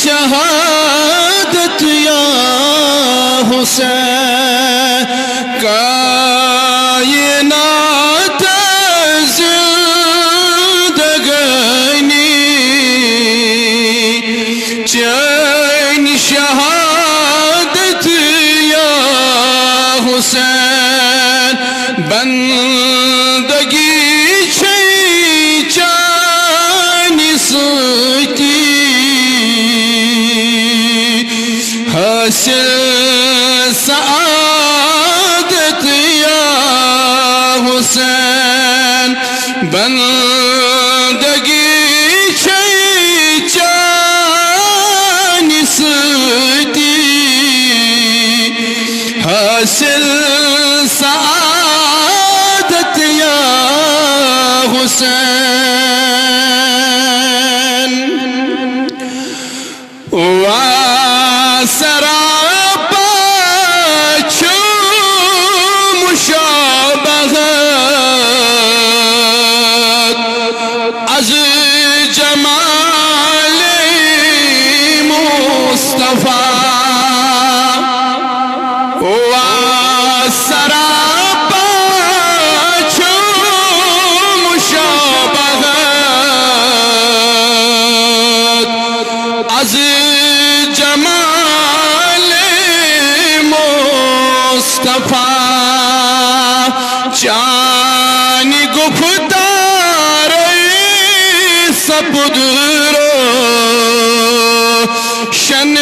شہادت یا حسین کائنات زندگانی چین شہادت یا حسین بندگی حاصل سعادت یا حسین بندگی چانی ستی حاصل سعادت یا حسین سراپا چھو مشابہت از جمال مصطفیٰ سراپا چھو مشابہت از جمال مصطفیٰ چانی گفتار سپد رو شن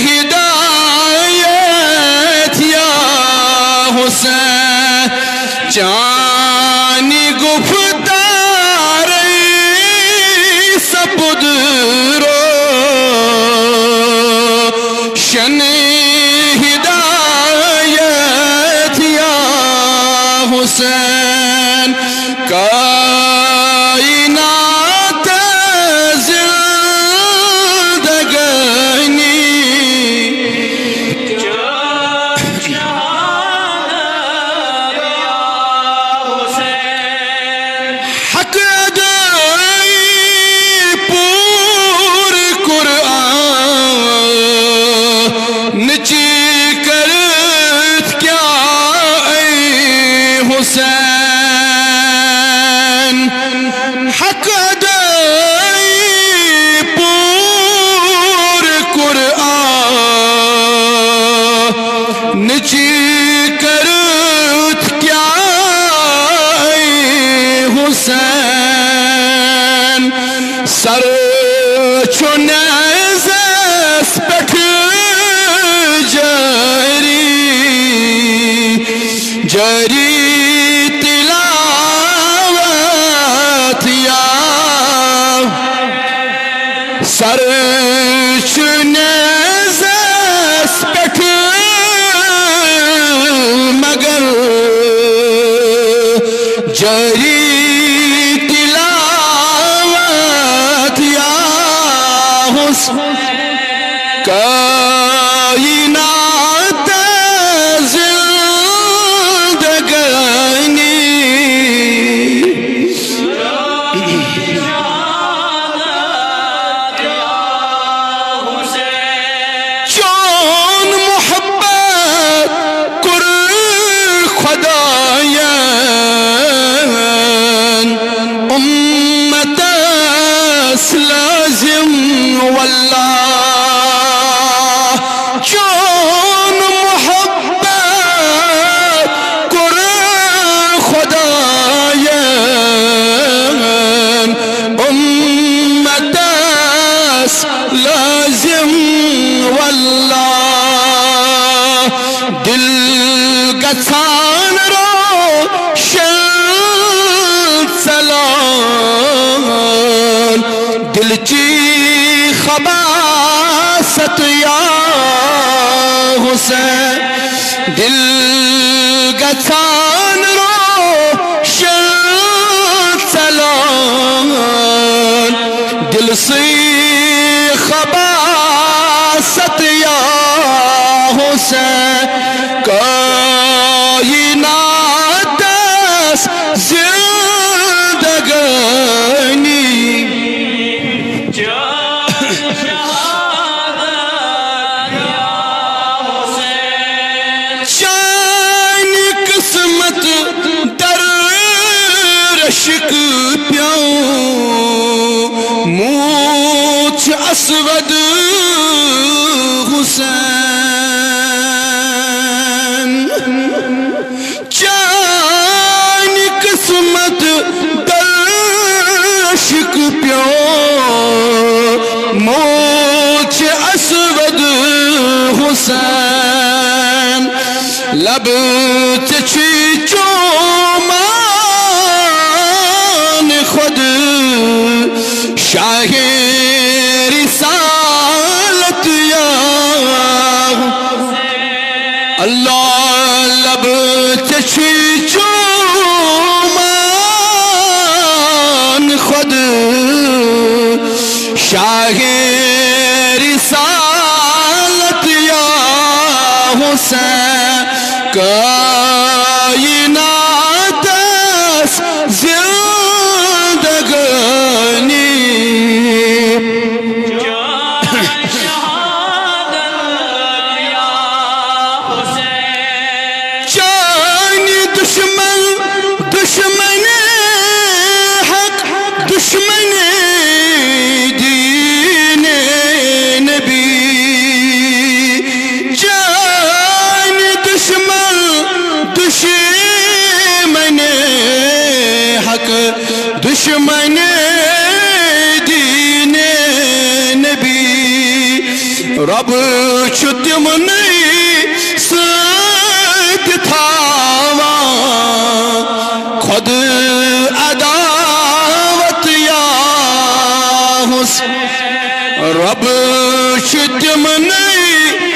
ہدایت یا حسین چانی گفتار سپد رو شن ہدایت یا حسین کائنات زندگانی حق ادائی پور قرآن نچی کرت کیا اے حسین حق ادائی پور قرآن نچی کرت کیا اے حسین سر چنے زیس پٹھ جری تلاوت یا سر چنے زیس پٹھ مگر جری تلاوت یا حسین کائنات زندگانی چون محبت کر خدایان امت اس لازم واللہ چون محبت کر خدایان امت اس لازم واللہ دل گسان رو شن سلام دل چی خباست یا حسین دل گسان رو شن سلام دل سی خباست یا حسین کائنات زندگانی موچ اسود حسین چانی قسمت درشک پیو موچ اسود حسین لب چچی چومان خود شاہ رسالت یا اللہ لب چچی چومان خود شاہ رسالت یا حسین کائنات زندگانی چانی دشمن دشمن حق دشمن دین نبی چانی دشمن دشمن حق دشمن دین نبی رب چھتمنی سید تھاوا خود عداوت یا حسین رب چھتمنی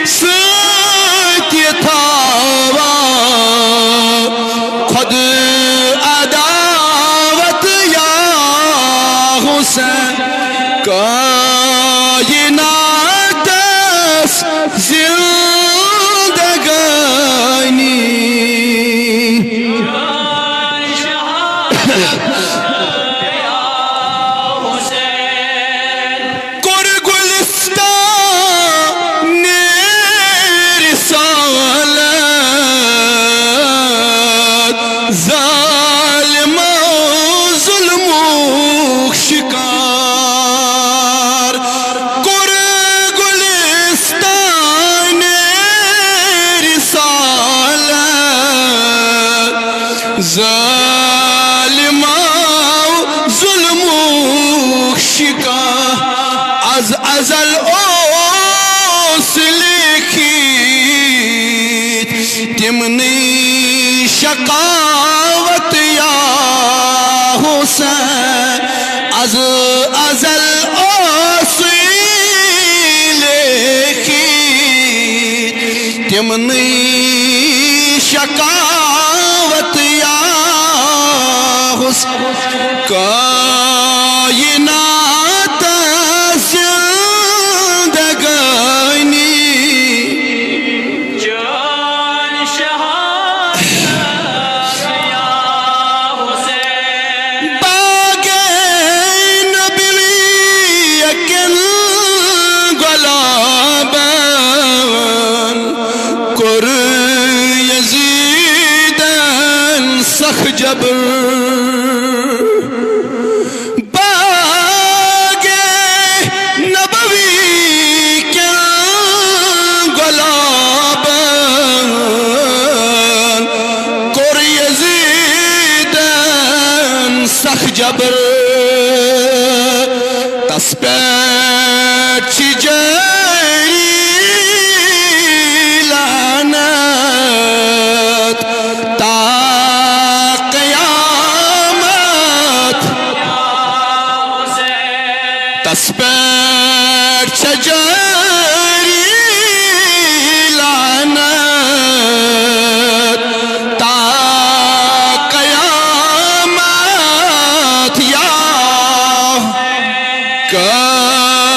سید تھاوا خود عداوت یا حسین کائنات زندگانی کر گلستان رسالت ظالم ظلم شکار کر گلستان رسالت ظالم ظلم شکار از ازل اوس لکھیت تمنی شقاوت یا حسین از ازل اوس لکھیت تمنی شقاوت یا حسین کائنات زندگانی جان شہادت یا حسین باغ نبوی یکن گلابان کر یزیدن سخ جبر جبر تسبیح چی جری لعنت تا قیامت تسبیح چی جری لعنت تا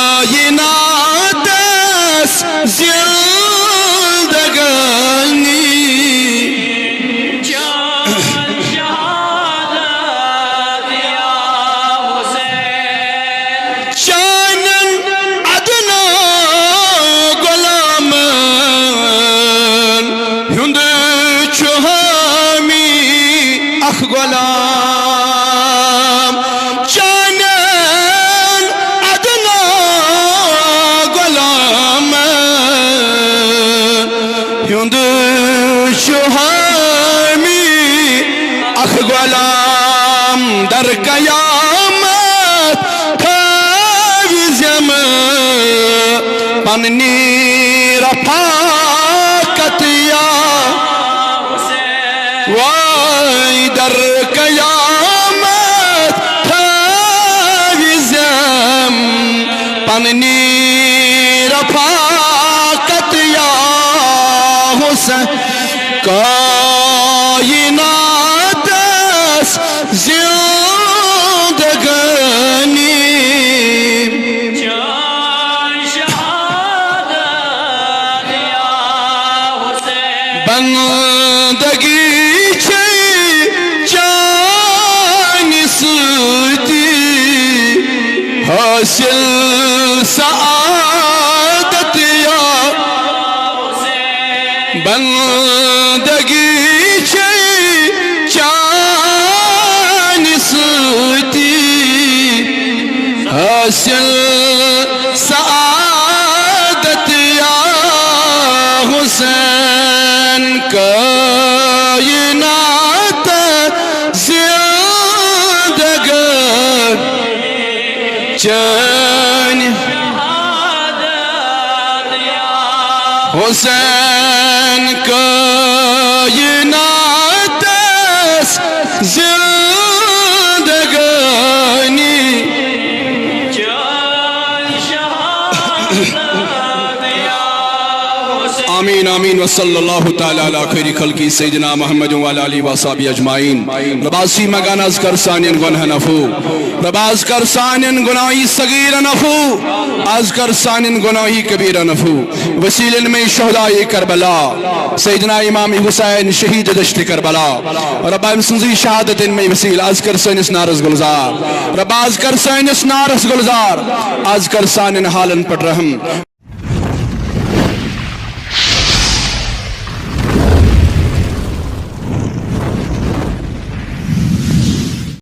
کائنات زندگانی جان شہادت یا حسین چانن عدنان پننی رفاقت یا وای در قیامت تھاویزم پننی رفاقت یا حسین کائنات زندگانی بندگی چی چانی سوتی حاصل سعادت یا بندگی چی چانی سوتی حاصل سعادت یا حسین کائنات زندگان چانی حسین کائنات زندگانی آمین آمین وصلی اللہ تعالی علی خیر خلقی سیدنا محمد وعلی آلہ وصحبہ اجمعین رباسی مگان از کر سانین گناہ نفو رباز کر سانین گناہی صغیر نفو از کر سانین گناہی کبیر نفو وسیل میں شہدائی کربلا سیدنا امام حسین شہید دشت کربلا ربا امسنزی شہادت میں وسیل از کر سانس نارس گلزار رباز کر سانس نارس گلزار از کر سانین حالن پر رحم